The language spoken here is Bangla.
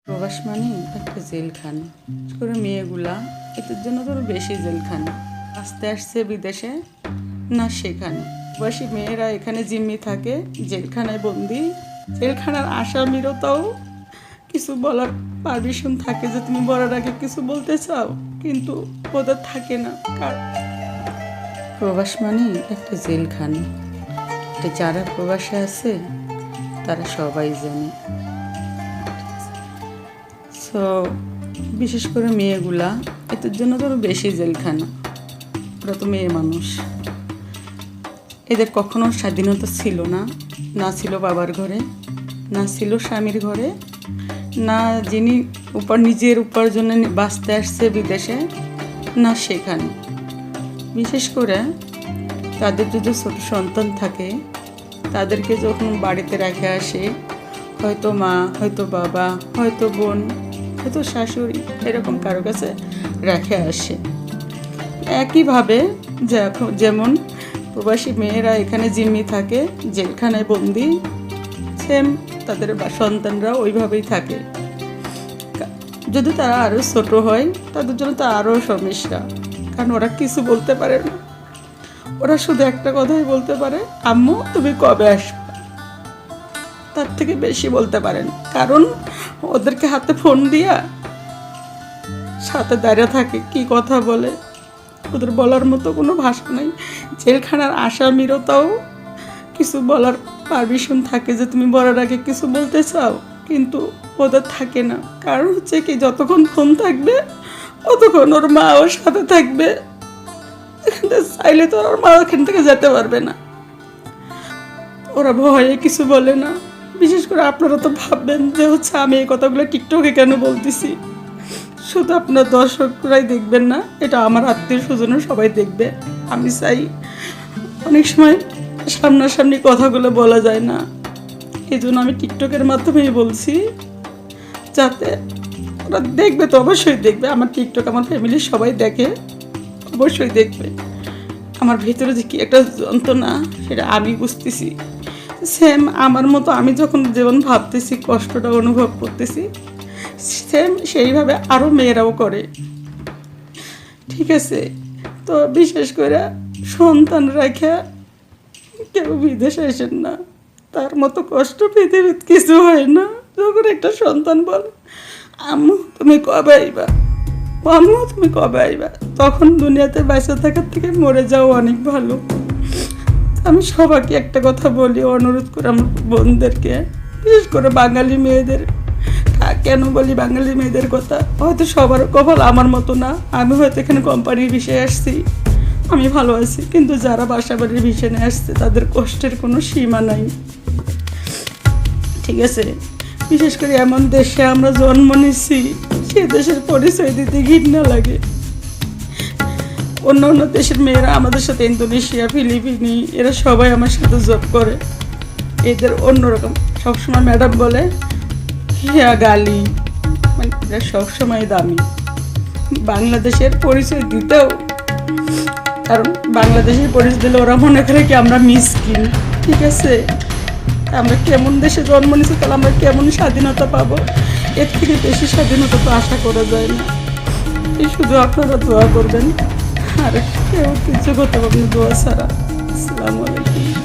প্রবাস মানে একটা জেলখানা, বিশেষ করে মেয়েগুলা এদের জন্য তো বেশি জেলখানা। আসতে আসছে বিদেশে, না সেখানে প্রবাসী মেয়েরা এখানে জিম্মি থাকে, জেলখানায় বন্দি। জেলখানার আসামিরও তাও কিছু বলার পারমিশন থাকে যে তুমি বলার আগে কিছু বলতে চাও, কিন্তু ওদের থাকে না। প্রবাস মানে একটা জেলখানা, এটা যারা প্রবাসে আছে তারা সবাই জানে। সো বিশেষ করে মেয়েগুলা এদের জন্য তো বেশি জেলখানা। ওরা তো মেয়ে মানুষ, এদের কখনো স্বাধীনতা ছিল না, না ছিল বাবার ঘরে, না ছিল স্বামীর ঘরে, না যিনি নিজের উপার্জনে বাঁচতে আসছে বিদেশে, না সেখানে। বিশেষ করে তাদের যদি ছোট সন্তান থাকে, তাদেরকে যখন বাড়িতে রেখে আসে, হয়তো মা, হয়তো বাবা, হয়তো বোন, হয়তো শাশুড়ি, এরকম কারো কাছে রেখে আসে। একইভাবে যেমন প্রবাসী মেয়েরা এখানে জিম্মি থাকে, জেলখানায় বন্দি, সেম তাদের সন্তানরা ওইভাবেই থাকে। যদি তারা আরও ছোট হয় তাদের জন্য তো আরও সমস্যা, কারণ ওরা কিছু বলতে পারে না। ওরা শুধু একটা কথাই বলতে পারে, আম্মু তুমি কবে আসবে। তার থেকে বেশি বলতে পারেন, কারণ ওদেরকে হাতে ফোন দিয়া সাথে দাঁড়িয়ে থাকে, কি কথা বলে ওদের বলার মতো কোনো ভাষা নেই। জেলখানার আসামিরও তাও কিছু বলার পারমিশন থাকে যে তুমি বলার আগে কিছু বলতে চাও, কিন্তু ওদের থাকে না। কারণ হচ্ছে কি, যতক্ষণ ফোন থাকবে ততক্ষণ ওর মা ওর সাথে থাকবে, চাইলে তো ওর মা ওখান থেকে যেতে পারবে না। ওরা ভয়ে কিছু বলে না। বিশেষ করে আপনারা তো ভাববেন যে হচ্ছে আমি এই কথাগুলো টিকটকে কেন বলতেছি। শুধু আপনার দর্শকরাই দেখবেন না, এটা আমার আত্মীয় স্বজনও সবাই দেখবে। আমি চাই, অনেক সময় সামনাসামনি কথাগুলো বলা যায় না, এই জন্য আমি টিকটকের মাধ্যমেই বলছি, যাতে ওরা দেখবে। তো অবশ্যই দেখবে, আমার টিকটক আমার ফ্যামিলির সবাই দেখে, অবশ্যই দেখবে। আমার ভেতরে যে কি একটা যন্ত্রণা, সেটা আমি বুঝতেছি। সেম আমার মতো আমি যখন যেমন ভাবতেছি, কষ্টটা অনুভব করতেছি, সেম সেইভাবে আরও মেয়েরাও করে। ঠিক আছে, তো বিশেষ করে সন্তান রেখে কেউ বিদেশে আসেন না, তার মতো কষ্ট পৃথিবীতে কিছু হয় না। যখন একটা সন্তান বলে, আম্মু তুমি কবে আইবা, আম্মু তুমি কবে আইবা, তখন দুনিয়াতে বেঁচে থাকার থেকে মরে যাওয়া অনেক ভালো। আমি সবাইকে একটা কথা বলি, অনুরোধ করে আমার বোনদেরকে, বিশেষ করে বাঙালি মেয়েদের। কেন বলি বাঙালি মেয়েদের কথা, হয়তো সবার কপাল আমার মতো না। আমি হয়তো এখানে কোম্পানির বিষয়ে আসছি, আমি ভালো আছি, কিন্তু যারা বাসা বাড়ির বিষয়ে আসছে তাদের কষ্টের কোনো সীমা নাই। ঠিক আছে, বিশেষ করে এমন দেশে আমরা জন্ম নিচ্ছি, সে দেশের পরিচয় দিতে ঘৃণা লাগে। অন্য অন্য দেশের মেয়েরা আমাদের সাথে, ইন্দোনেশিয়া, ফিলিপিনি, এরা সবাই আমার সাথে জব করে। এদের অন্যরকম, সবসময় ম্যাডাম বলে, হিয়া গালি, মানে এরা সবসময় দামি। বাংলাদেশের পরিচয় দিতেও, কারণ বাংলাদেশের পরিচয় দিলে ওরা মনে করে কি আমরা মিসকিন। ঠিক আছে, আমরা কেমন দেশে জন্ম নিচ্ছি, তাহলে আমরা কেমন স্বাধীনতা পাবো? এর থেকে বেশি স্বাধীনতা তো আশা করা যায় না। শুধু আপনারা দোয়া করবেন, আর কেউ কিছু করতে পারবেন দোয়া ছাড়া। আসসালামু আলাইকুম।